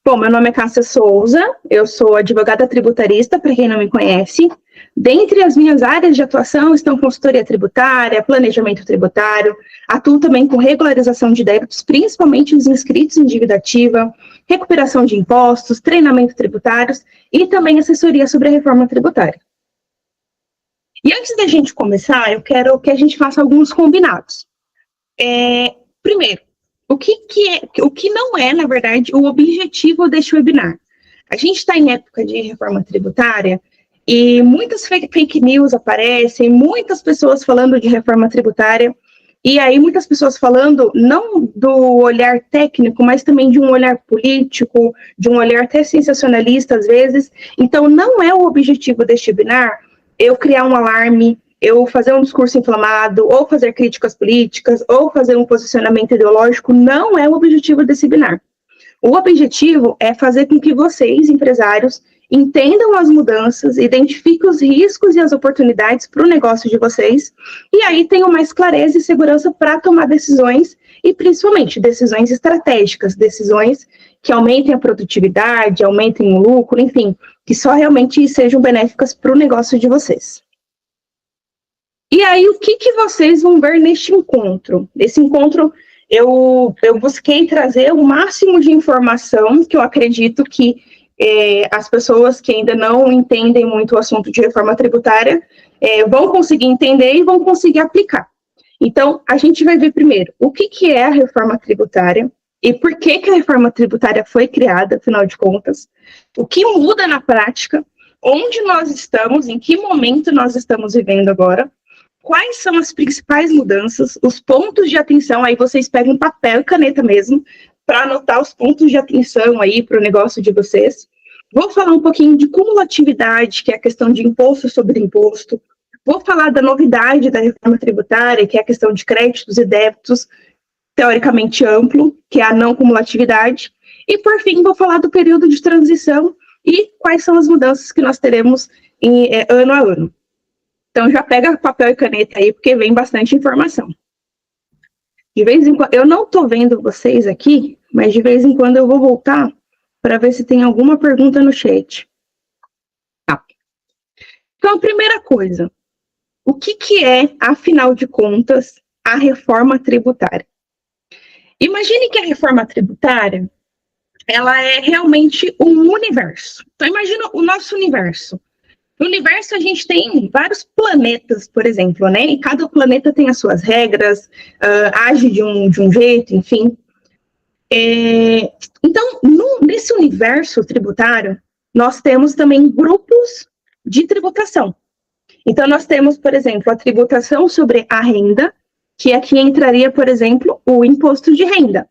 Bom, meu nome é Cássia Souza, eu sou advogada tributarista, para quem não me conhece. Dentre as minhas áreas de atuação estão consultoria tributária, planejamento tributário, atuo também com regularização de débitos, principalmente os inscritos em dívida ativa, recuperação de impostos, treinamento tributários e também assessoria sobre a reforma tributária. E antes da gente começar, eu quero que a gente faça alguns combinados. Primeiro, o que não é, na verdade, o objetivo deste webinar? A gente está em época de reforma tributária e muitas fake news aparecem, muitas pessoas falando de reforma tributária, e aí muitas pessoas falando não do olhar técnico, mas também de um olhar político, de um olhar até sensacionalista às vezes. Então, não é o objetivo deste webinar eu criar um alarme, eu fazer um discurso inflamado, ou fazer críticas políticas, ou fazer um posicionamento ideológico, não é o objetivo desse webinar. O objetivo é fazer com que vocês, empresários, entendam as mudanças, identifiquem os riscos e as oportunidades para o negócio de vocês, e aí tenham mais clareza e segurança para tomar decisões, e principalmente decisões estratégicas, decisões que aumentem a produtividade, aumentem o lucro, enfim, que só realmente sejam benéficas para o negócio de vocês. E aí, o que vocês vão ver neste encontro? Nesse encontro, eu busquei trazer o máximo de informação que eu acredito que as pessoas que ainda não entendem muito o assunto de reforma tributária vão conseguir entender e vão conseguir aplicar. Então, a gente vai ver primeiro o que é a reforma tributária e por que a reforma tributária foi criada, afinal de contas, o que muda na prática, onde nós estamos, em que momento nós estamos vivendo agora, quais são as principais mudanças, os pontos de atenção, aí vocês pegam papel e caneta mesmo, para anotar os pontos de atenção aí para o negócio de vocês. Vou falar um pouquinho de cumulatividade, que é a questão de imposto sobre imposto. Vou falar da novidade da reforma tributária, que é a questão de créditos e débitos, teoricamente amplo, que é a não cumulatividade. E, por fim, vou falar do período de transição e quais são as mudanças que nós teremos ano a ano. Então, já pega papel e caneta aí, porque vem bastante informação. De vez em quando, eu não estou vendo vocês aqui, mas de vez em quando eu vou voltar para ver se tem alguma pergunta no chat. Tá. Então, a primeira coisa, o que é, afinal de contas, a reforma tributária? Imagine que a reforma tributária, ela é realmente um universo. Então, imagina o nosso universo. No universo, a gente tem vários planetas, por exemplo, né? E cada planeta tem as suas regras, age de um jeito, enfim. Então, nesse universo tributário, nós temos também grupos de tributação. Então, nós temos, por exemplo, a tributação sobre a renda, que aqui entraria, por exemplo, o imposto de renda.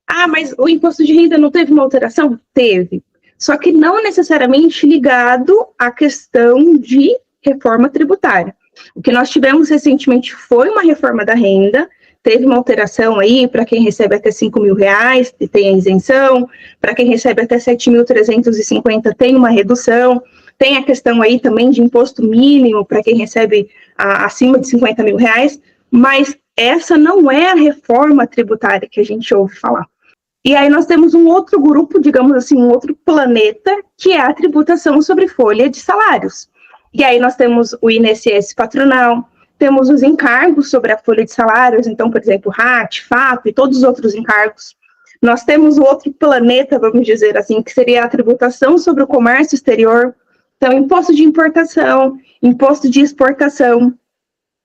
Ah, mas o imposto de renda não teve uma alteração? Teve. Só que não necessariamente ligado à questão de reforma tributária. O que nós tivemos recentemente foi uma reforma da renda, teve uma alteração aí para quem recebe até R$5.000, tem a isenção, para quem recebe até 7.350 tem uma redução, tem a questão aí também de imposto mínimo para quem recebe acima de R$50.000, mas essa não é a reforma tributária que a gente ouve falar. E aí nós temos um outro grupo, digamos assim, um outro planeta, que é a tributação sobre folha de salários. E aí nós temos o INSS patronal, temos os encargos sobre a folha de salários, então, por exemplo, RAT, FAP e todos os outros encargos. Nós temos o outro planeta, vamos dizer assim, que seria a tributação sobre o comércio exterior, então, imposto de importação, imposto de exportação.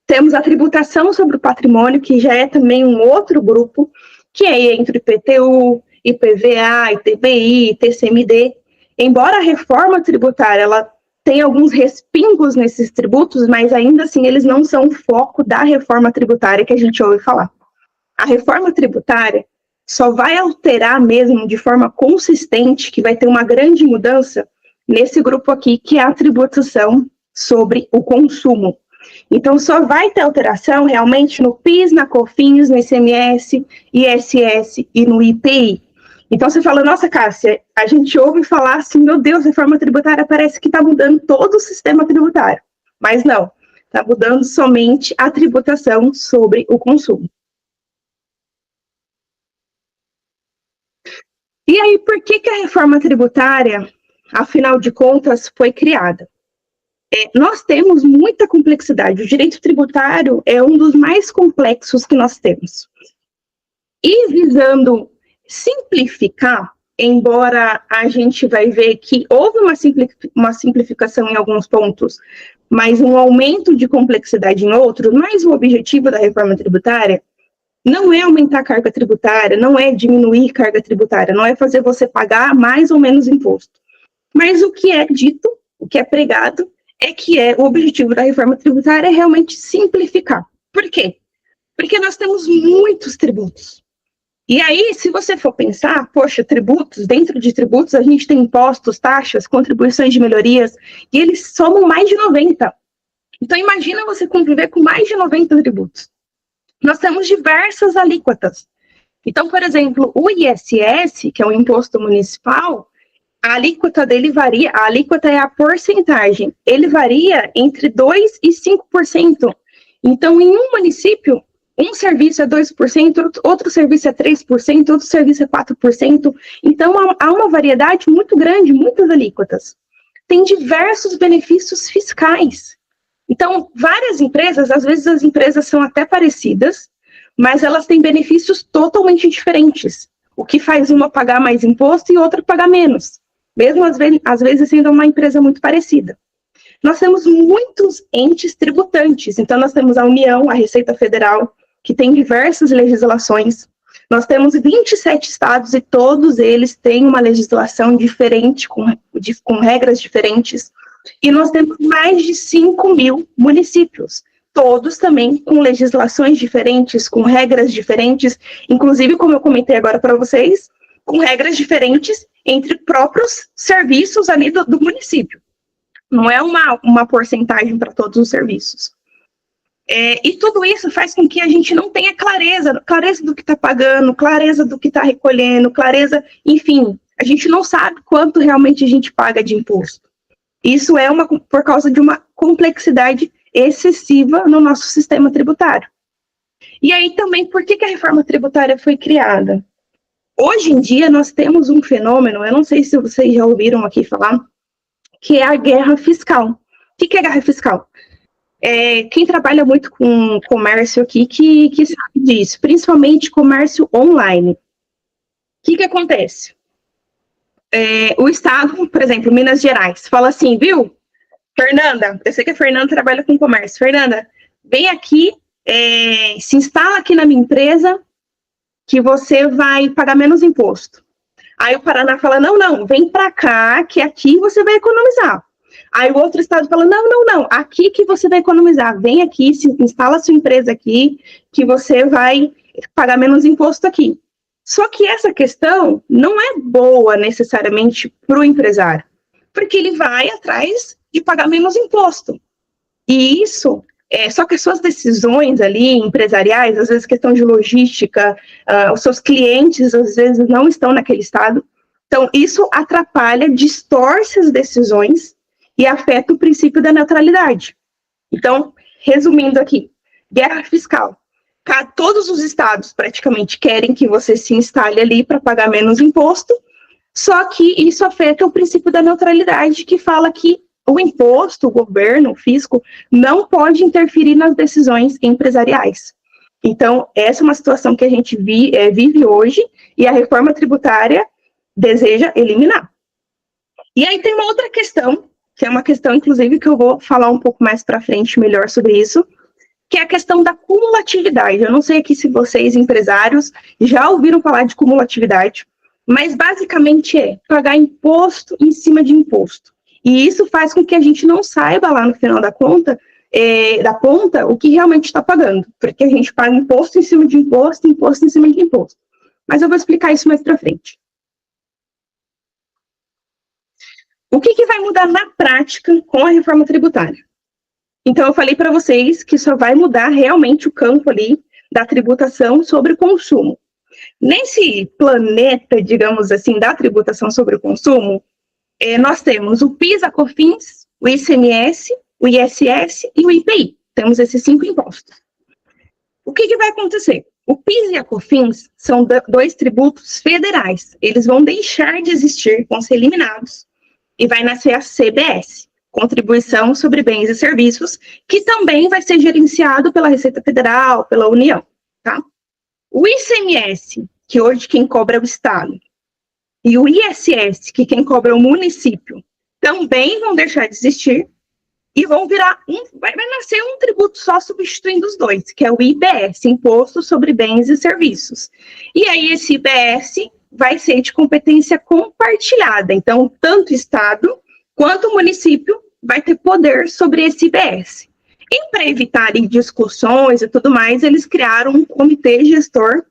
Temos a tributação sobre o patrimônio, que já é também um outro grupo, que é entre IPTU, IPVA, ITBI, TCMD. Embora a reforma tributária ela tenha alguns respingos nesses tributos, mas ainda assim eles não são o foco da reforma tributária que a gente ouve falar. A reforma tributária só vai alterar mesmo de forma consistente, que vai ter uma grande mudança nesse grupo aqui, que é a tributação sobre o consumo. Então, só vai ter alteração realmente no PIS, na COFINS, no ICMS, ISS e no IPI. Então, você fala, nossa, Cássia, a gente ouve falar assim, meu Deus, reforma tributária parece que está mudando todo o sistema tributário. Mas não, está mudando somente a tributação sobre o consumo. E aí, por que a reforma tributária, afinal de contas, foi criada? Nós temos muita complexidade. O direito tributário é um dos mais complexos que nós temos. E visando simplificar, embora a gente vai ver que houve uma simplificação em alguns pontos, mas um aumento de complexidade em outros, mas o objetivo da reforma tributária não é aumentar a carga tributária, não é diminuir carga tributária, não é fazer você pagar mais ou menos imposto. Mas o que é dito, o que é pregado, o objetivo da reforma tributária é realmente simplificar. Por quê? Porque nós temos muitos tributos. E aí, se você for pensar, poxa, tributos, dentro de tributos a gente tem impostos, taxas, contribuições de melhorias, e eles somam mais de 90. Então, imagina você conviver com mais de 90 tributos. Nós temos diversas alíquotas. Então, por exemplo, o ISS, que é o imposto municipal, a alíquota dele varia, a alíquota é a porcentagem, ele varia entre 2% e 5%. Então, em um município, um serviço é 2%, outro serviço é 3%, outro serviço é 4%. Então, há uma variedade muito grande, muitas alíquotas. Tem diversos benefícios fiscais. Então, várias empresas, às vezes as empresas são até parecidas, mas elas têm benefícios totalmente diferentes. O que faz uma pagar mais imposto e outra pagar menos. Mesmo às vezes sendo uma empresa muito parecida. Nós temos muitos entes tributantes. Então, nós temos a União, a Receita Federal, que tem diversas legislações. Nós temos 27 estados e todos eles têm uma legislação diferente, com regras diferentes. E nós temos mais de 5.000 municípios, todos também com legislações diferentes, com regras diferentes, inclusive, como eu comentei agora para vocês, com regras diferentes entre próprios serviços ali do município. Não é uma porcentagem para todos os serviços. E tudo isso faz com que a gente não tenha clareza do que está pagando, clareza do que está recolhendo, clareza, enfim, a gente não sabe quanto realmente a gente paga de imposto. Isso é por causa de uma complexidade excessiva no nosso sistema tributário. E aí também, por que a reforma tributária foi criada? Hoje em dia, nós temos um fenômeno, eu não sei se vocês já ouviram aqui falar, que é a guerra fiscal. O que é guerra fiscal? Quem trabalha muito com comércio aqui que sabe disso, principalmente comércio online. O que acontece? O Estado, por exemplo, Minas Gerais, fala assim, viu, Fernanda, eu sei que a Fernanda trabalha com comércio, Fernanda, vem aqui, se instala aqui na minha empresa, que você vai pagar menos imposto. Aí o Paraná fala, não, vem para cá, que aqui você vai economizar. Aí o outro estado fala, não, aqui que você vai economizar, vem aqui, instala sua empresa aqui, que você vai pagar menos imposto aqui. Só que essa questão não é boa necessariamente para o empresário, porque ele vai atrás de pagar menos imposto. E isso, só que as suas decisões ali empresariais, às vezes questão de logística, os seus clientes às vezes não estão naquele estado, então isso atrapalha, distorce as decisões e afeta o princípio da neutralidade. Então, resumindo aqui, guerra fiscal. Todos os estados praticamente querem que você se instale ali para pagar menos imposto, só que isso afeta o princípio da neutralidade, que fala que o imposto, o governo, o fisco, não pode interferir nas decisões empresariais. Então, essa é uma situação que a gente vive hoje e a reforma tributária deseja eliminar. E aí tem uma outra questão, que é uma questão, inclusive, que eu vou falar um pouco mais para frente melhor sobre isso, que é a questão da cumulatividade. Eu não sei aqui se vocês, empresários, já ouviram falar de cumulatividade, mas basicamente é pagar imposto em cima de imposto. E isso faz com que a gente não saiba lá no final da conta, o que realmente está pagando, porque a gente paga imposto em cima de imposto, imposto em cima de imposto. Mas eu vou explicar isso mais para frente. O que vai mudar na prática com a reforma tributária? Então, eu falei para vocês que só vai mudar realmente o campo ali da tributação sobre o consumo. Nesse planeta, digamos assim, da tributação sobre o consumo, nós temos o PIS, a COFINS, o ICMS, o ISS e o IPI. Temos esses 5 impostos. O que vai acontecer? O PIS e a COFINS são dois tributos federais. Eles vão deixar de existir, vão ser eliminados, e vai nascer a CBS, Contribuição sobre Bens e Serviços, que também vai ser gerenciado pela Receita Federal, pela União, tá? O ICMS, que hoje quem cobra é o Estado, e o ISS, que quem cobra é o município, também vão deixar de existir e vão virar vai nascer um tributo só substituindo os dois, que é o IBS, Imposto sobre Bens e Serviços. E aí esse IBS vai ser de competência compartilhada, então tanto o Estado quanto o município vai ter poder sobre esse IBS. E para evitarem discussões e tudo mais, eles criaram um comitê gestor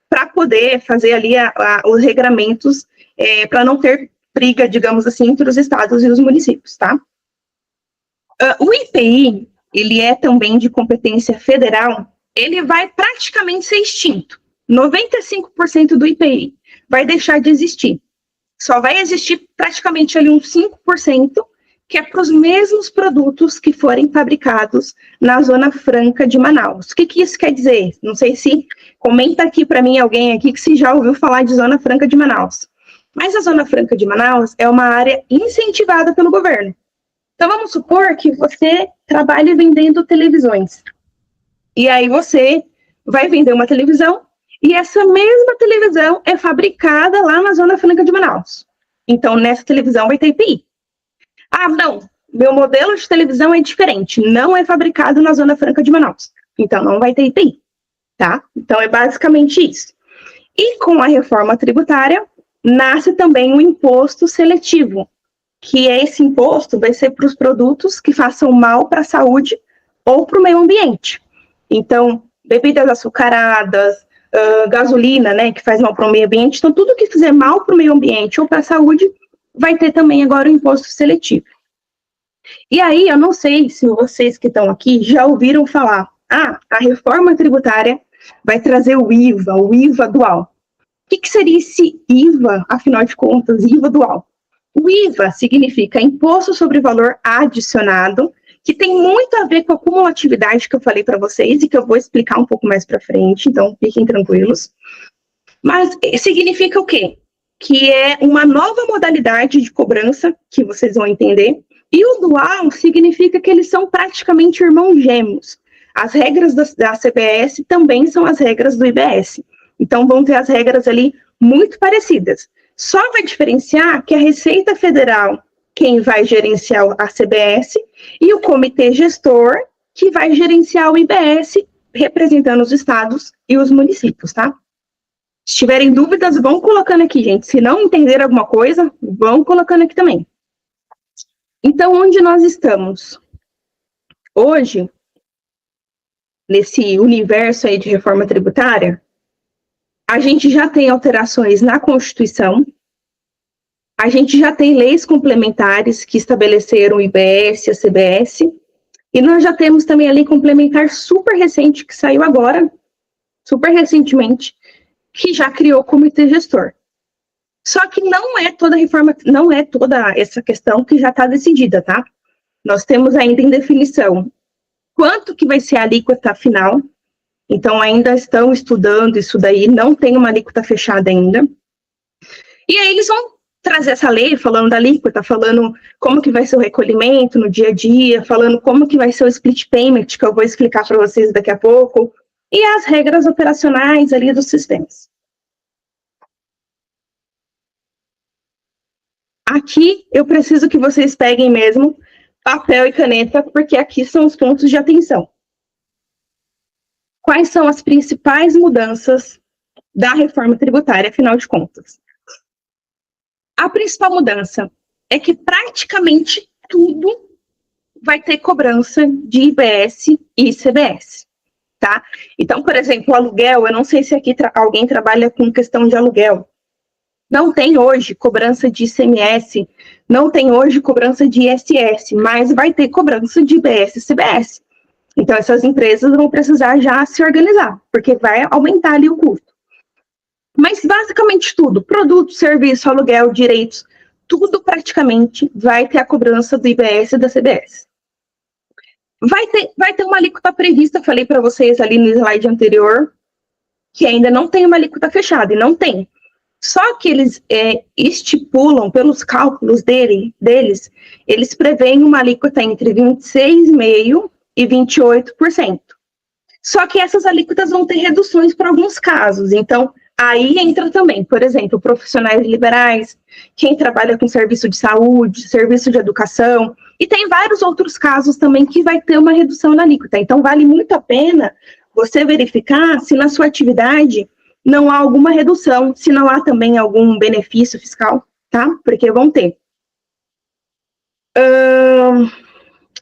para poder fazer ali os regramentos, para não ter briga, digamos assim, entre os estados e os municípios, tá? O IPI, ele é também de competência federal, ele vai praticamente ser extinto. 95% do IPI vai deixar de existir. Só vai existir praticamente ali uns 5%, que é para os mesmos produtos que forem fabricados na Zona Franca de Manaus. O que isso quer dizer? Não sei se comenta aqui para mim alguém aqui que se já ouviu falar de Zona Franca de Manaus. Mas a Zona Franca de Manaus é uma área incentivada pelo governo. Então, vamos supor que você trabalhe vendendo televisões. E aí você vai vender uma televisão e essa mesma televisão é fabricada lá na Zona Franca de Manaus. Então, nessa televisão vai ter IPI. Ah, não, meu modelo de televisão é diferente, não é fabricado na Zona Franca de Manaus. Então, não vai ter IPI, tá? Então, é basicamente isso. E com a reforma tributária, nasce também o imposto seletivo, que esse imposto vai ser para os produtos que façam mal para a saúde ou para o meio ambiente. Então, bebidas açucaradas, gasolina, né, que faz mal para o meio ambiente. Então, tudo que fizer mal para o meio ambiente ou para a saúde, vai ter também agora o imposto seletivo. E aí, eu não sei se vocês que estão aqui já ouviram falar, a reforma tributária vai trazer o IVA dual. O que seria esse IVA, afinal de contas, IVA dual? O IVA significa Imposto sobre Valor Adicionado, que tem muito a ver com a cumulatividade que eu falei para vocês e que eu vou explicar um pouco mais para frente, então fiquem tranquilos. Mas significa o quê? Que é uma nova modalidade de cobrança, que vocês vão entender, e o dual significa que eles são praticamente irmãos gêmeos. As regras da CBS também são as regras do IBS. Então, vão ter as regras ali muito parecidas. Só vai diferenciar que a Receita Federal, quem vai gerenciar a CBS, e o comitê gestor, que vai gerenciar o IBS, representando os estados e os municípios, tá? Se tiverem dúvidas, vão colocando aqui, gente. Se não entender alguma coisa, vão colocando aqui também. Então, onde nós estamos? Hoje, nesse universo aí de reforma tributária, a gente já tem alterações na Constituição, a gente já tem leis complementares que estabeleceram o IBS e a CBS, e nós já temos também a lei complementar super recente, que saiu agora, super recentemente, que já criou o comitê gestor. Só que não é toda reforma, não é toda essa questão que já está decidida, tá? Nós temos ainda em definição quanto que vai ser a alíquota final. Então, ainda estão estudando isso daí, não tem uma alíquota fechada ainda. E aí eles vão trazer essa lei, falando da alíquota, falando como que vai ser o recolhimento no dia a dia, falando como que vai ser o split payment, que eu vou explicar para vocês daqui a pouco, e as regras operacionais ali dos sistemas. Aqui, eu preciso que vocês peguem mesmo papel e caneta, porque aqui são os pontos de atenção. Quais são as principais mudanças da reforma tributária, afinal de contas? A principal mudança é que praticamente tudo vai ter cobrança de IBS e ICBS, tá? Então, por exemplo, o aluguel, eu não sei se aqui alguém trabalha com questão de aluguel. Não tem hoje cobrança de ICMS, não tem hoje cobrança de ISS, mas vai ter cobrança de IBS e CBS. Então, essas empresas vão precisar já se organizar, porque vai aumentar ali o custo. Mas, basicamente, tudo, produto, serviço, aluguel, direitos, tudo praticamente vai ter a cobrança do IBS e da CBS. Vai ter uma alíquota prevista, falei para vocês ali no slide anterior, que ainda não tem uma alíquota fechada, e não tem. Só que eles estipulam, pelos cálculos deles, eles preveem uma alíquota entre 26,5% e 28%. Só que essas alíquotas vão ter reduções para alguns casos. Então, aí entra também, por exemplo, profissionais liberais, quem trabalha com serviço de saúde, serviço de educação, e tem vários outros casos também que vai ter uma redução na alíquota. Então, vale muito a pena você verificar se na sua atividade não há alguma redução, se não há também algum benefício fiscal, tá? Porque vão ter.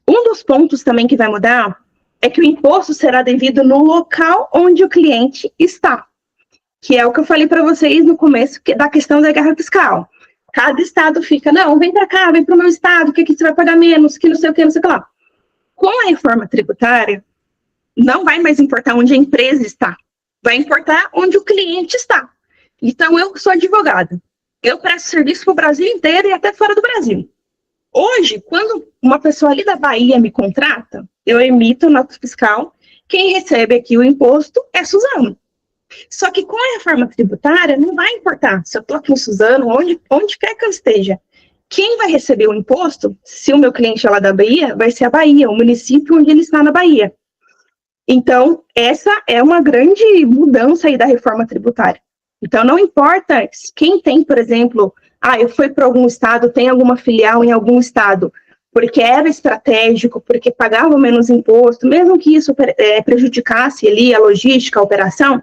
Um dos pontos também que vai mudar é que o imposto será devido no local onde o cliente está, que é o que eu falei para vocês no começo da questão da guerra fiscal. Cada estado fica, não, vem para cá, vem para o meu estado, que aqui você vai pagar menos, que não sei o que, não sei o que lá. Com a reforma tributária, não vai mais importar onde a empresa está, vai importar onde o cliente está. Então, eu sou advogada, eu presto serviço para o Brasil inteiro e até fora do Brasil. Hoje, quando uma pessoa ali da Bahia me contrata, eu emito nota fiscal, quem recebe aqui o imposto é Suzano. Só que com a reforma tributária, não vai importar se eu estou aqui em Suzano, onde quer que eu esteja. Quem vai receber o imposto, se o meu cliente é lá da Bahia, vai ser a Bahia, o município onde ele está na Bahia. Então, essa é uma grande mudança aí da reforma tributária. Então, não importa quem tem, por exemplo, eu fui para algum estado, tem alguma filial em algum estado, porque era estratégico, porque pagava menos imposto, mesmo que isso prejudicasse ali a logística, a operação,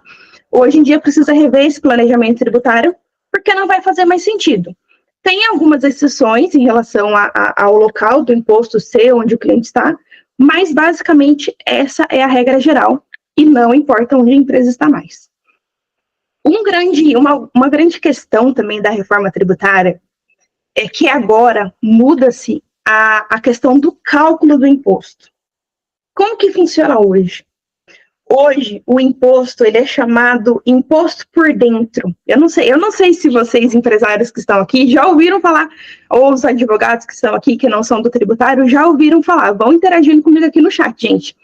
hoje em dia precisa rever esse planejamento tributário, porque não vai fazer mais sentido. Tem algumas exceções em relação ao local do imposto ser onde o cliente está, mas basicamente essa é a regra geral e não importa onde a empresa está mais. Uma grande questão também da reforma tributária é que agora muda-se a questão do cálculo do imposto. Como que funciona hoje? Hoje, o imposto, ele é chamado imposto por dentro. Eu não sei se vocês, empresários que estão aqui, já ouviram falar, ou os advogados que estão aqui, que não são do tributário, já ouviram falar. Vão interagindo comigo aqui no chat, gente.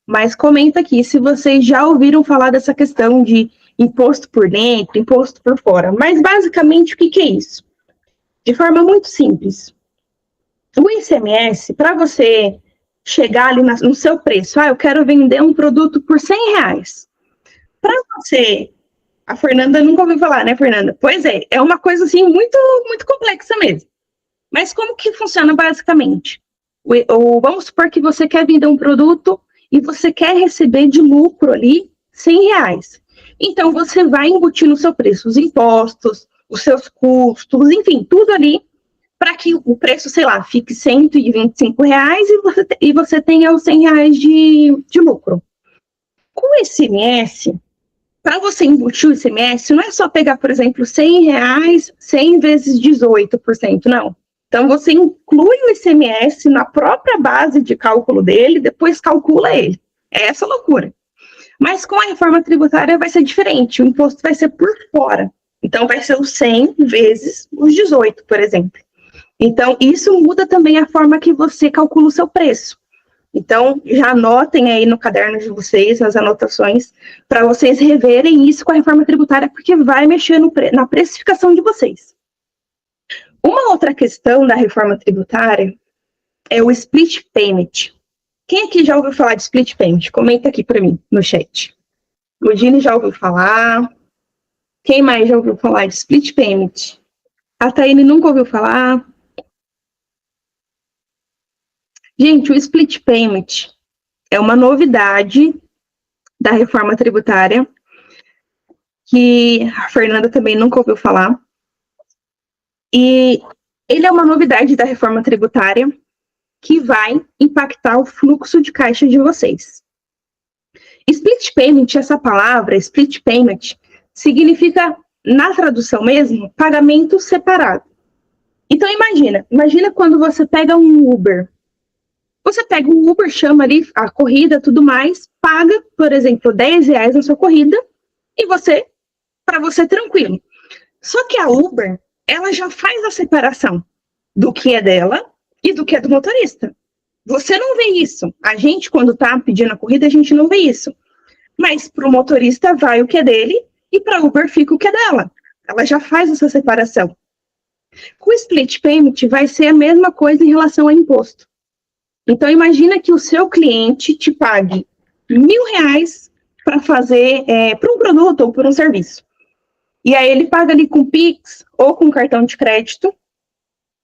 Mas comenta aqui se vocês já ouviram falar dessa questão de imposto por dentro, imposto por fora. Mas, basicamente, o que é isso? De forma muito simples. O ICMS, para você chegar ali no seu preço, eu quero vender um produto por R$100. Para você, a Fernanda nunca ouviu falar, né, Fernanda? Pois é uma coisa assim muito, muito complexa mesmo. Mas como que funciona basicamente? Vamos supor que você quer vender um produto e você quer receber de lucro ali R$100. Então, você vai embutir no seu preço os impostos, os seus custos, enfim, tudo ali, para que o preço, sei lá, fique R$125 e você tenha os R$100 de lucro. Com o ICMS, para você embutir o ICMS, não é só pegar, por exemplo, R$100, 100 vezes 18%, não. Então, você inclui o ICMS na própria base de cálculo dele, depois calcula ele. É essa loucura. Mas com a reforma tributária vai ser diferente, o imposto vai ser por fora. Então, vai ser os 100 vezes os 18, por exemplo. Então, isso muda também a forma que você calcula o seu preço. Então, já anotem aí no caderno de vocês, nas anotações, para vocês reverem isso com a reforma tributária, porque vai mexer na precificação de vocês. Uma outra questão da reforma tributária é o split payment. Quem aqui já ouviu falar de split payment? Comenta aqui para mim, no chat. O Gini já ouviu falar. Quem mais já ouviu falar de split payment? A Taine nunca ouviu falar. Gente, o split payment é uma novidade da reforma tributária que a Fernanda também nunca ouviu falar. E ele é uma novidade da reforma tributária que vai impactar o fluxo de caixa de vocês. Split payment, essa palavra, split payment, significa, na tradução mesmo, pagamento separado. Então, imagina quando você pega um Uber. Você pega um Uber, chama ali a corrida, tudo mais, paga, por exemplo, R$10 na sua corrida, e para você tranquilo. Só que a Uber, ela já faz a separação do que é dela e do que é do motorista. Você não vê isso. A gente, quando está pedindo a corrida, a gente não vê isso. Mas para o motorista vai o que é dele e para a Uber fica o que é dela. Ela já faz essa separação. Com o split payment vai ser a mesma coisa em relação ao imposto. Então, imagina que o seu cliente te pague R$ 1.000 para fazer, para um produto ou por um serviço. E aí ele paga ali com Pix ou com cartão de crédito. O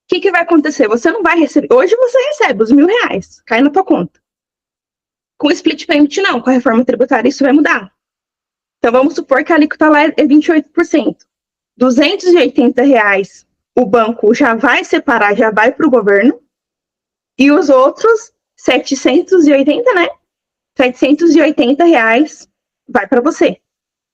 que vai acontecer? Você não vai receber. Hoje você recebe os R$ 1.000, cai na tua conta. Com o split payment, não. Com a reforma tributária, isso vai mudar. Então, vamos supor que a alíquota lá é 28%. R$ 280, o banco já vai separar, já vai para o governo. E os outros, 780, né? R$ 780 vai para você.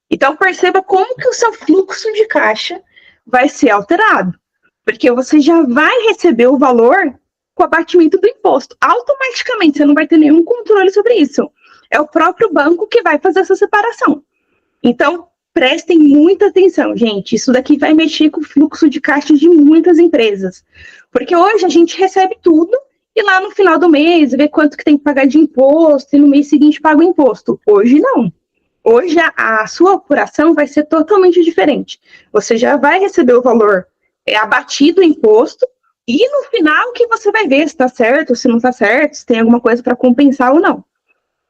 Então, perceba como que o seu fluxo de caixa vai ser alterado. Porque você já vai receber o valor com o abatimento do imposto. Automaticamente, você não vai ter nenhum controle sobre isso. É o próprio banco que vai fazer essa separação. Então, prestem muita atenção, gente. Isso daqui vai mexer com o fluxo de caixa de muitas empresas. Porque hoje a gente recebe tudo e lá no final do mês vê quanto que tem que pagar de imposto e no mês seguinte paga o imposto. Hoje não. Hoje a sua apuração vai ser totalmente diferente. Você já vai receber o valor abatido o imposto e no final que você vai ver se está certo, se não está certo, se tem alguma coisa para compensar ou não.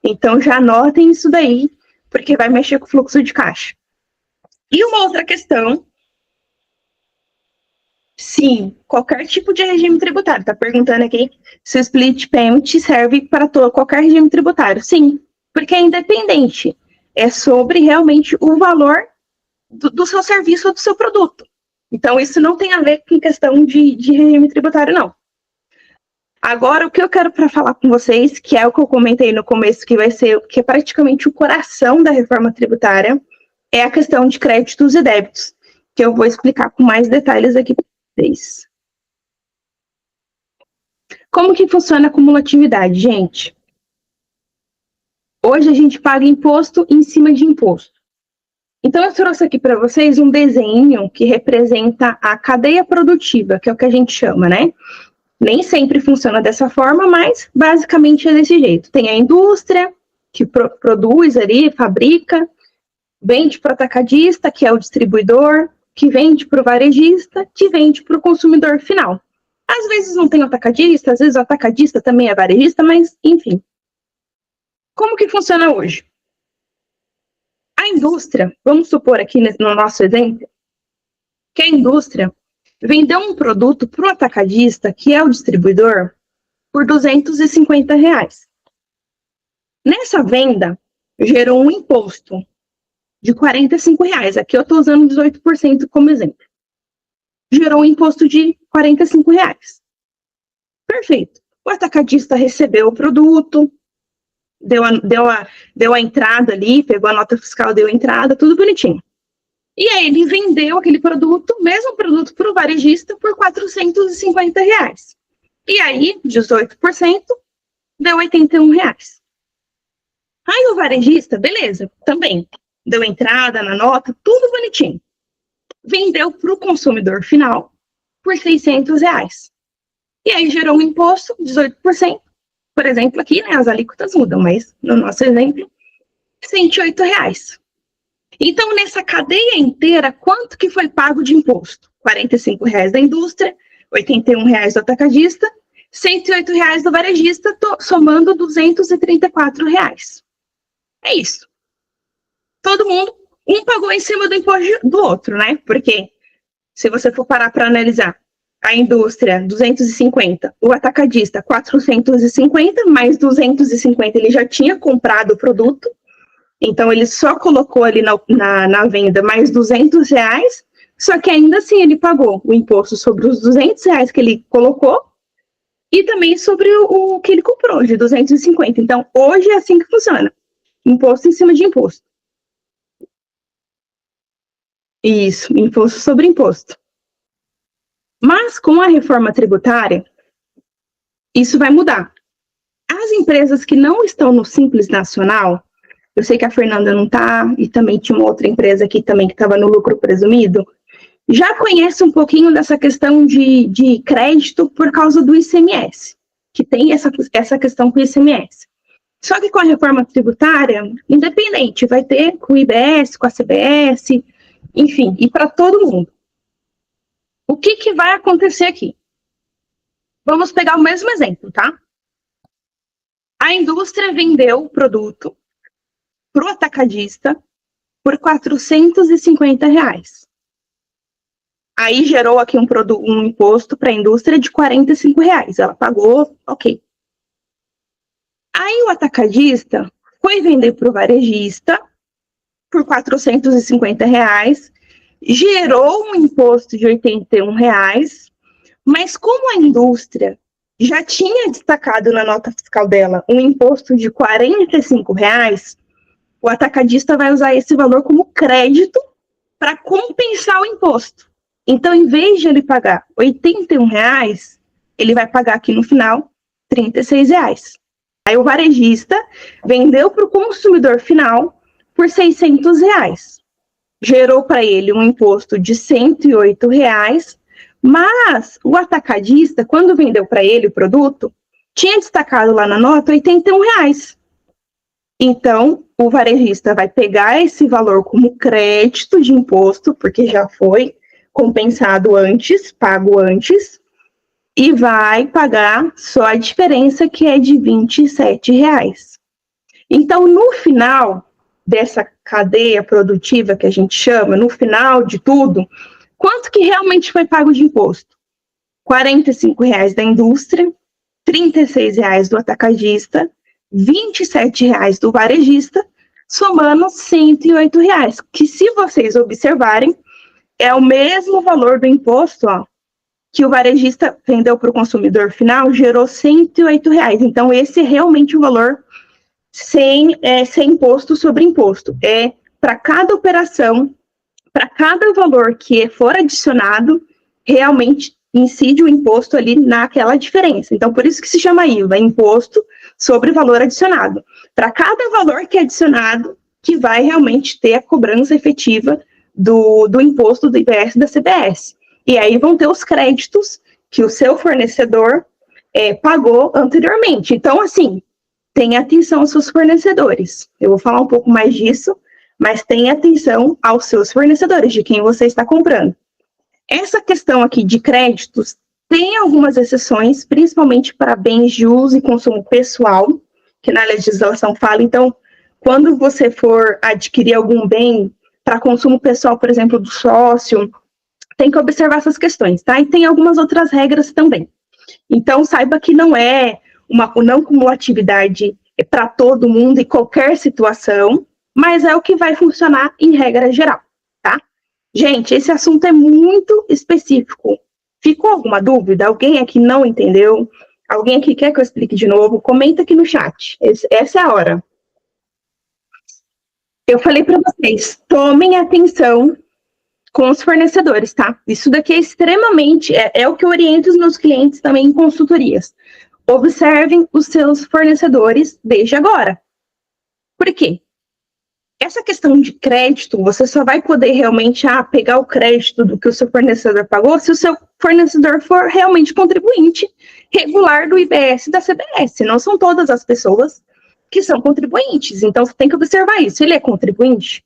Então já anotem isso daí, porque vai mexer com o fluxo de caixa. E uma outra questão, sim, qualquer tipo de regime tributário. Está perguntando aqui se o split payment serve para qualquer regime tributário. Sim, porque é independente. É sobre realmente o valor do seu serviço ou do seu produto. Então, isso não tem a ver com questão de regime tributário, não. Agora, o que eu quero para falar com vocês, que é o que eu comentei no começo, que é praticamente o coração da reforma tributária, é a questão de créditos e débitos, que eu vou explicar com mais detalhes aqui para vocês. Como que funciona a cumulatividade, gente? Hoje a gente paga imposto em cima de imposto. Então, eu trouxe aqui para vocês um desenho que representa a cadeia produtiva, que é o que a gente chama, né? Nem sempre funciona dessa forma, mas basicamente é desse jeito. Tem a indústria, que produz ali, fabrica, vende para o atacadista, que é o distribuidor, que vende para o varejista, que vende para o consumidor final. Às vezes não tem o atacadista, às vezes o atacadista também é varejista, mas enfim. Como que funciona hoje? A indústria, vamos supor aqui no nosso exemplo, que a indústria vendeu um produto para o atacadista, que é o distribuidor, por R$ 250. Nessa venda, gerou um imposto de R$ 45. Aqui eu estou usando 18% como exemplo. Gerou um imposto de R$ 45. Perfeito. O atacadista recebeu o produto, deu a entrada ali, pegou a nota fiscal, deu a entrada, tudo bonitinho. E aí ele vendeu aquele produto, mesmo produto para o varejista, por R$ 450. E aí, 18%, deu R$ 81. Aí o varejista, beleza, também, deu entrada na nota, tudo bonitinho. Vendeu para o consumidor final por R$ 600. E aí gerou um imposto, 18%. Por exemplo, aqui, né, as alíquotas mudam, mas no nosso exemplo, R$ 108. Então, nessa cadeia inteira, quanto que foi pago de imposto? R$ 45 da indústria, R$ 81 do atacadista, R$ 108 do varejista, somando R$ 234. É isso. Todo mundo, um pagou em cima do imposto do outro, né? Porque se você for parar para analisar, a indústria, 250, o atacadista, 450, mais 250 ele já tinha comprado o produto, então ele só colocou ali na venda mais R$ 200, só que ainda assim ele pagou o imposto sobre os R$ 200 que ele colocou e também sobre o que ele comprou, de 250. Então, hoje é assim que funciona, imposto em cima de imposto. Isso, imposto sobre imposto. Mas com a reforma tributária, isso vai mudar. As empresas que não estão no Simples Nacional, eu sei que a Fernanda não está, e também tinha uma outra empresa aqui também que estava no lucro presumido, já conhece um pouquinho dessa questão de crédito por causa do ICMS, que tem essa questão com o ICMS. Só que com a reforma tributária, independente, vai ter com o IBS, com a CBS, enfim, e para todo mundo. O que vai acontecer aqui? Vamos pegar o mesmo exemplo, tá? A indústria vendeu o produto para o atacadista por R$450. Aí gerou aqui um imposto para a indústria de R$45. Ela pagou, ok. Aí o atacadista foi vender para o varejista por R$450, gerou um imposto de R$81, mas como a indústria já tinha destacado na nota fiscal dela um imposto de R$45, o atacadista vai usar esse valor como crédito para compensar o imposto. Então, em vez de ele pagar R$81, ele vai pagar aqui no final R$36. Aí o varejista vendeu para o consumidor final por R$600. Gerou para ele um imposto de R$108, mas o atacadista, quando vendeu para ele o produto, tinha destacado lá na nota R$81. Então, o varejista vai pegar esse valor como crédito de imposto, porque já foi compensado antes, pago antes, e vai pagar só a diferença, que é de R$27. Então, no final dessa cadeia produtiva que a gente chama, no final de tudo, quanto que realmente foi pago de imposto? R$45 da indústria, R$36 do atacadista, R$27 do varejista, somando R$108, que, se vocês observarem, é o mesmo valor do imposto, ó, que o varejista vendeu para o consumidor final, gerou R$108. Então, esse é realmente o valor sem imposto sobre imposto. É para cada operação, para cada valor que for adicionado, realmente incide o imposto ali naquela diferença. Então, por isso que se chama IVA, imposto sobre valor adicionado. Para cada valor que é adicionado, que vai realmente ter a cobrança efetiva do imposto do IBS e da CBS. E aí vão ter os créditos que o seu fornecedor pagou anteriormente. Então, assim, tenha atenção aos seus fornecedores. Eu vou falar um pouco mais disso, mas tenha atenção aos seus fornecedores, de quem você está comprando. Essa questão aqui de créditos tem algumas exceções, principalmente para bens de uso e consumo pessoal, que na legislação fala. Então, quando você for adquirir algum bem para consumo pessoal, por exemplo, do sócio, tem que observar essas questões, tá? E tem algumas outras regras também. Então, saiba que não é uma não cumulatividade para todo mundo e qualquer situação, mas é o que vai funcionar em regra geral, tá? Gente, esse assunto é muito específico. Ficou alguma dúvida? Alguém aqui não entendeu? Alguém aqui quer que eu explique de novo? Comenta aqui no chat. Essa é a hora. Eu falei para vocês, tomem atenção com os fornecedores, tá? Isso daqui é extremamente, é o que eu oriento os meus clientes também em consultorias. Observem os seus fornecedores desde agora. Por quê? Essa questão de crédito, você só vai poder realmente pegar o crédito do que o seu fornecedor pagou se o seu fornecedor for realmente contribuinte regular do IBS e da CBS. Não são todas as pessoas que são contribuintes, então você tem que observar isso. Ele é contribuinte?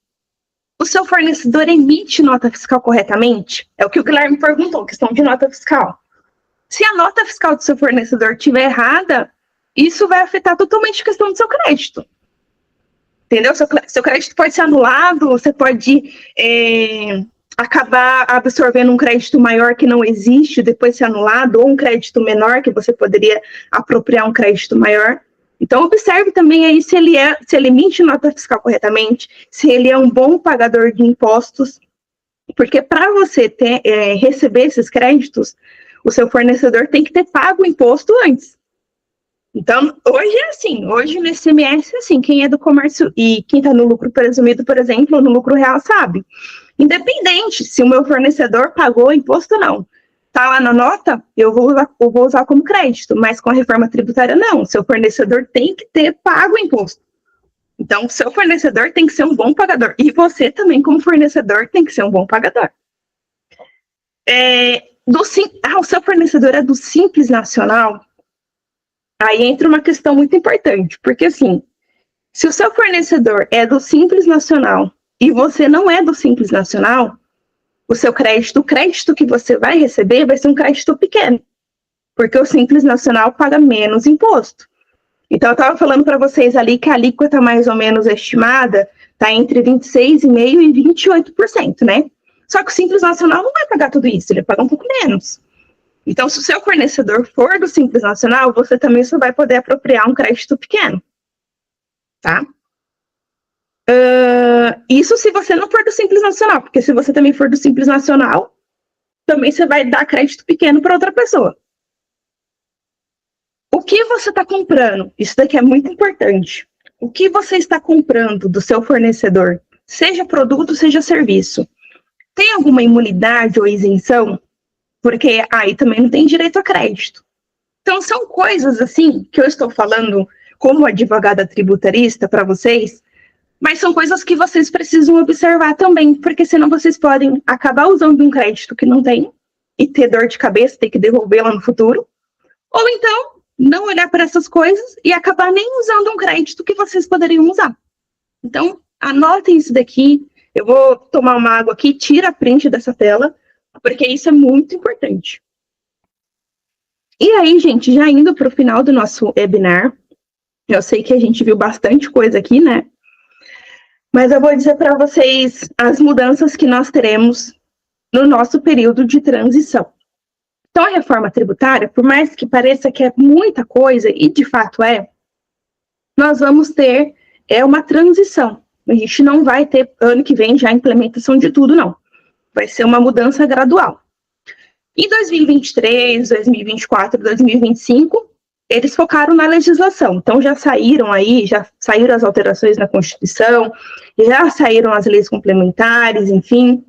O seu fornecedor emite nota fiscal corretamente? É o que o Guilherme perguntou, questão de nota fiscal. Se a nota fiscal do seu fornecedor estiver errada, isso vai afetar totalmente a questão do seu crédito. Entendeu? Seu crédito pode ser anulado, você pode acabar absorvendo um crédito maior que não existe, depois ser anulado, ou um crédito menor, que você poderia apropriar um crédito maior. Então, observe também aí se ele emite nota fiscal corretamente, se ele é um bom pagador de impostos, porque para você receber esses créditos, o seu fornecedor tem que ter pago o imposto antes. Então, hoje é assim, hoje no ICMS é assim, quem é do comércio e quem está no lucro presumido, por exemplo, ou no lucro real, sabe. Independente se o meu fornecedor pagou o imposto ou não. Está lá na nota, eu vou usar como crédito, mas com a reforma tributária, não. Seu fornecedor tem que ter pago o imposto. Então, seu fornecedor tem que ser um bom pagador. E você também, como fornecedor, tem que ser um bom pagador. O seu fornecedor é do Simples Nacional? Aí entra uma questão muito importante, porque assim, se o seu fornecedor é do Simples Nacional e você não é do Simples Nacional, o seu crédito, o crédito que você vai receber vai ser um crédito pequeno, porque o Simples Nacional paga menos imposto. Então, eu estava falando para vocês ali que a alíquota mais ou menos estimada está entre 26,5% e 28%, né? Só que o Simples Nacional não vai pagar tudo isso, ele paga um pouco menos. Então, se o seu fornecedor for do Simples Nacional, você também só vai poder apropriar um crédito pequeno, tá? Isso se você não for do Simples Nacional, porque se você também for do Simples Nacional, também você vai dar crédito pequeno para outra pessoa. O que você está comprando? Isso daqui é muito importante. O que você está comprando do seu fornecedor, seja produto, seja serviço, tem alguma imunidade ou isenção? Porque aí também não tem direito a crédito. Então, são coisas assim que eu estou falando como advogada tributarista para vocês, mas são coisas que vocês precisam observar também, porque senão vocês podem acabar usando um crédito que não tem e ter dor de cabeça, ter que devolver lá no futuro, ou então não olhar para essas coisas e acabar nem usando um crédito que vocês poderiam usar. Então, anotem isso daqui. Eu vou tomar uma água aqui, tira a print dessa tela, porque isso é muito importante. E aí, gente, já indo para o final do nosso webinar, eu sei que a gente viu bastante coisa aqui, né? Mas eu vou dizer para vocês as mudanças que nós teremos no nosso período de transição. Então, a reforma tributária, por mais que pareça que é muita coisa, e de fato é, nós vamos ter uma transição. A gente não vai ter, ano que vem, já a implementação de tudo, não. Vai ser uma mudança gradual. Em 2023, 2024, 2025, eles focaram na legislação. Então, já saíram as alterações na Constituição, já saíram as leis complementares, enfim.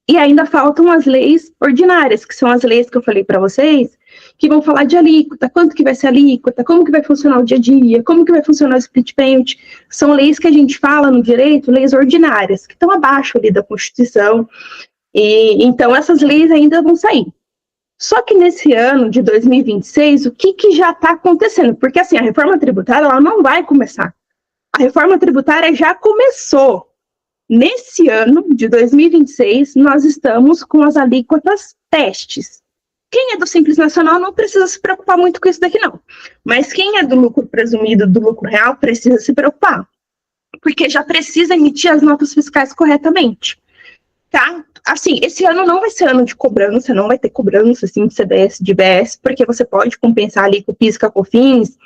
E ainda faltam as leis ordinárias, que são as leis que eu falei para vocês, que vão falar de alíquota, quanto que vai ser a alíquota, como que vai funcionar o dia a dia, como que vai funcionar o split payment. São leis que a gente fala no direito, leis ordinárias, que estão abaixo ali da Constituição. E então essas leis ainda vão sair. Só que nesse ano de 2026, o que já está acontecendo? Porque assim, a reforma tributária ela não vai começar. A reforma tributária já começou. Nesse ano de 2026, nós estamos com as alíquotas testes. Quem é do Simples Nacional não precisa se preocupar muito com isso daqui, não. Mas quem é do lucro presumido, do lucro real, precisa se preocupar. Porque já precisa emitir as notas fiscais corretamente. Tá? Assim, esse ano não vai ser ano de cobrança, não vai ter cobrança, assim, de CDS, de IBS, porque você pode compensar ali com o PIS, com a COFINS,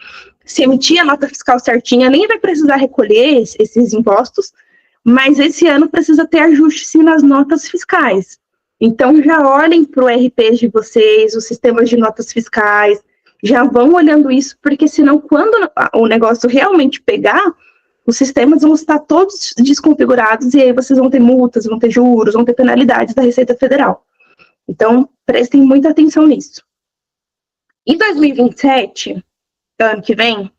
se emitir a nota fiscal certinha, nem vai precisar recolher esses impostos, mas esse ano precisa ter ajuste, sim, nas notas fiscais. Então, já olhem para o RP de vocês, os sistemas de notas fiscais, já vão olhando isso, porque senão, quando o negócio realmente pegar, os sistemas vão estar todos desconfigurados e aí vocês vão ter multas, vão ter juros, vão ter penalidades da Receita Federal. Então, prestem muita atenção nisso. Em 2027, ano que vem,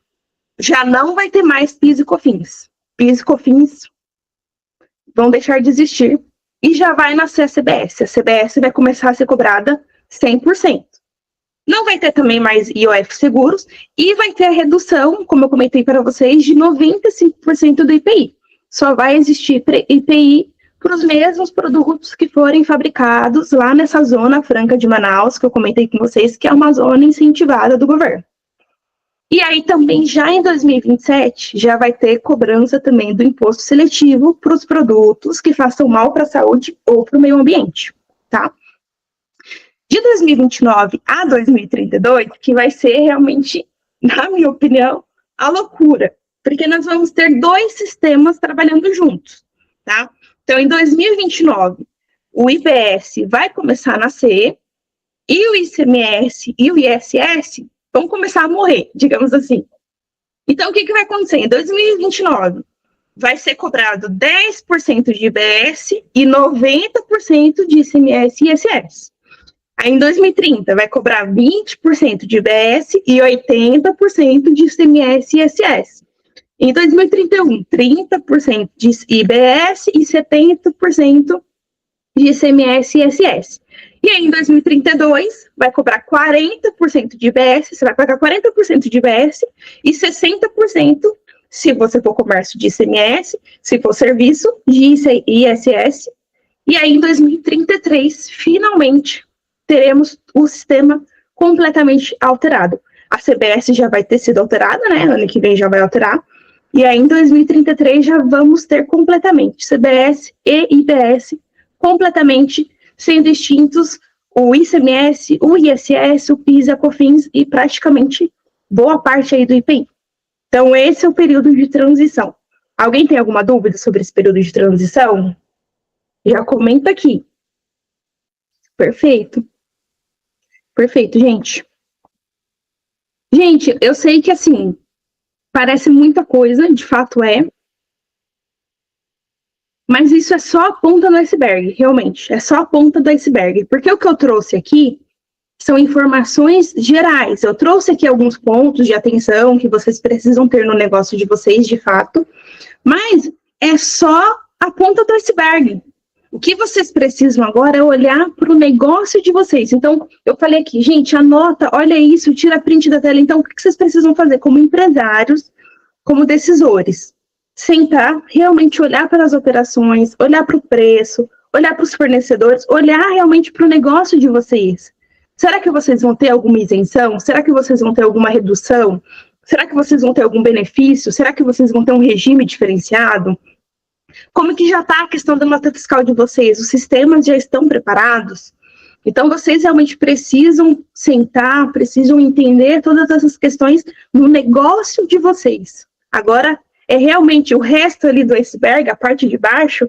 já não vai ter mais PIS e COFINS. PIS e COFINS vão deixar de existir e já vai nascer a CBS. A CBS vai começar a ser cobrada 100%. Não vai ter também mais IOF seguros e vai ter a redução, como eu comentei para vocês, de 95% do IPI. Só vai existir IPI para os mesmos produtos que forem fabricados lá nessa zona franca de Manaus, que eu comentei com vocês, que é uma zona incentivada do governo. E aí também, já em 2027, já vai ter cobrança também do imposto seletivo para os produtos que façam mal para a saúde ou para o meio ambiente, tá? De 2029 a 2032, que vai ser realmente, na minha opinião, a loucura, porque nós vamos ter dois sistemas trabalhando juntos, tá? Então, em 2029, o IBS vai começar a nascer e o ICMS e o ISS vão começar a morrer, digamos assim. Então, o que vai acontecer? Em 2029, vai ser cobrado 10% de IBS e 90% de ICMS e ISS. Aí, em 2030, vai cobrar 20% de IBS e 80% de ICMS e ISS. Em 2031, 30% de IBS e 70% de ICMS e ISS. E aí, em 2032, vai cobrar 40% de IBS, você vai pagar 40% de IBS e 60% se você for comércio de ICMS, se for serviço de ISS. E aí, em 2033, finalmente, teremos o sistema completamente alterado. A CBS já vai ter sido alterada, né? Ano que vem já vai alterar. E aí, em 2033, já vamos ter completamente CBS e IBS completamente sendo extintos, o ICMS, o ISS, o PIS, a COFINS e praticamente boa parte aí do IPI. Então, esse é o período de transição. Alguém tem alguma dúvida sobre esse período de transição? Já comenta aqui. Perfeito. Perfeito, gente. Gente, eu sei que, assim, parece muita coisa, de fato é, mas isso é só a ponta do iceberg, realmente. É só a ponta do iceberg. Porque o que eu trouxe aqui são informações gerais. Eu trouxe aqui alguns pontos de atenção que vocês precisam ter no negócio de vocês, de fato. Mas é só a ponta do iceberg. O que vocês precisam agora é olhar para o negócio de vocês. Então, eu falei aqui, gente, anota, olha isso, tira print da tela. Então, o que vocês precisam fazer como empresários, como decisores? Sentar, realmente olhar para as operações, olhar para o preço, olhar para os fornecedores, olhar realmente para o negócio de vocês. Será que vocês vão ter alguma isenção? Será que vocês vão ter alguma redução? Será que vocês vão ter algum benefício? Será que vocês vão ter um regime diferenciado? Como que já está a questão da nota fiscal de vocês? Os sistemas já estão preparados? Então, vocês realmente precisam sentar, precisam entender todas essas questões no negócio de vocês. Agora, é realmente o resto ali do iceberg, a parte de baixo,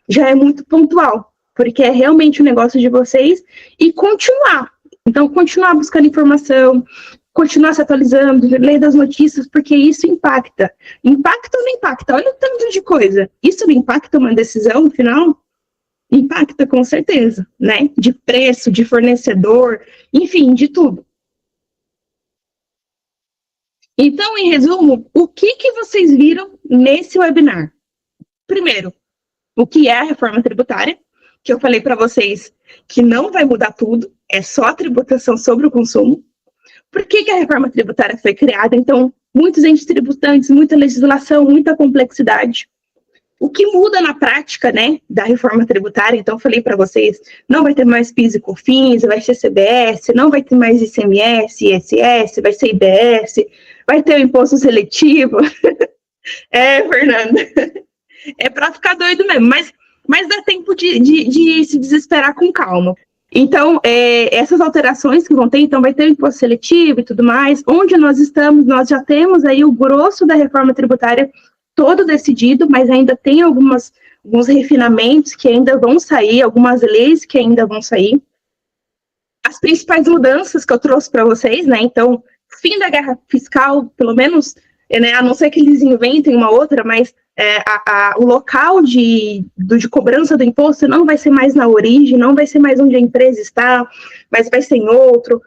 já é muito pontual, porque é realmente o negócio de vocês e continuar. Então, continuar buscando informação, continuar se atualizando, ler das notícias, porque isso impacta. Impacta ou não impacta? Olha o tanto de coisa. Isso não impacta uma decisão no final? Impacta com certeza, né? De preço, de fornecedor, enfim, de tudo. Então, em resumo, o que vocês viram nesse webinar? Primeiro, o que é a reforma tributária, que eu falei para vocês que não vai mudar tudo, é só a tributação sobre o consumo. Por que a reforma tributária foi criada? Então, muitos entes tributantes, muita legislação, muita complexidade. O que muda na prática, né, da reforma tributária, então eu falei para vocês, não vai ter mais PIS e COFINS, vai ser CBS, não vai ter mais ICMS, ISS, vai ser IBS, vai ter o imposto seletivo. Fernanda, é para ficar doido mesmo, mas dá tempo de se desesperar com calma. Então, essas alterações que vão ter, então vai ter o imposto seletivo e tudo mais, onde nós estamos, nós já temos aí o grosso da reforma tributária todo decidido, mas ainda tem alguns refinamentos que ainda vão sair, algumas leis que ainda vão sair. As principais mudanças que eu trouxe para vocês, né, então, fim da guerra fiscal, pelo menos, né, a não ser que eles inventem uma outra, mas o local de cobrança do imposto não vai ser mais na origem, não vai ser mais onde a empresa está, mas vai ser em outro,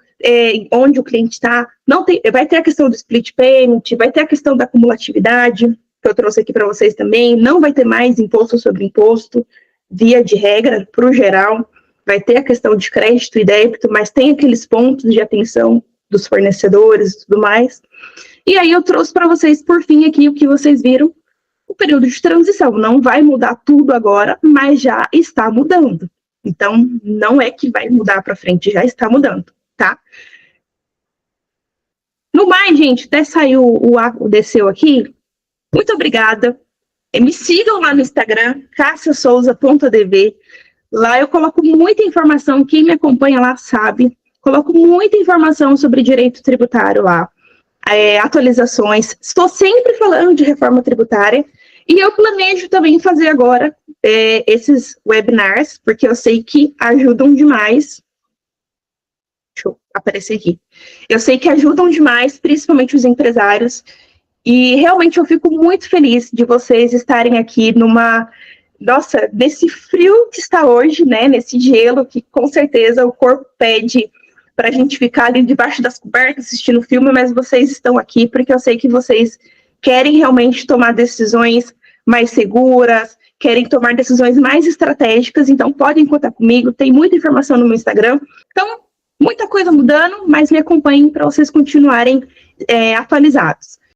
onde o cliente está. Vai ter a questão do split payment, vai ter a questão da acumulatividade, que eu trouxe aqui para vocês também, não vai ter mais imposto sobre imposto, via de regra, para o geral, vai ter a questão de crédito e débito, mas tem aqueles pontos de atenção dos fornecedores e tudo mais. E aí eu trouxe para vocês, por fim, aqui o que vocês viram, o período de transição. Não vai mudar tudo agora, mas já está mudando. Então, não é que vai mudar para frente, já está mudando, tá? No mais, gente, até saiu o desceu aqui. Muito obrigada. Me sigam lá no Instagram, cassiasouza.dv. Lá eu coloco muita informação, quem me acompanha lá sabe. Coloco muita informação sobre direito tributário lá. Atualizações. Estou sempre falando de reforma tributária. E eu planejo também fazer agora esses webinars, porque eu sei que ajudam demais. Deixa eu aparecer aqui. Eu sei que ajudam demais, principalmente os empresários. E realmente eu fico muito feliz de vocês estarem aqui nesse frio que está hoje, né? Nesse gelo que com certeza o corpo pede para a gente ficar ali debaixo das cobertas assistindo o filme, mas vocês estão aqui porque eu sei que vocês querem realmente tomar decisões mais seguras, querem tomar decisões mais estratégicas, então podem contar comigo, tem muita informação no meu Instagram. Então, muita coisa mudando, mas me acompanhem para vocês continuarem atualizados.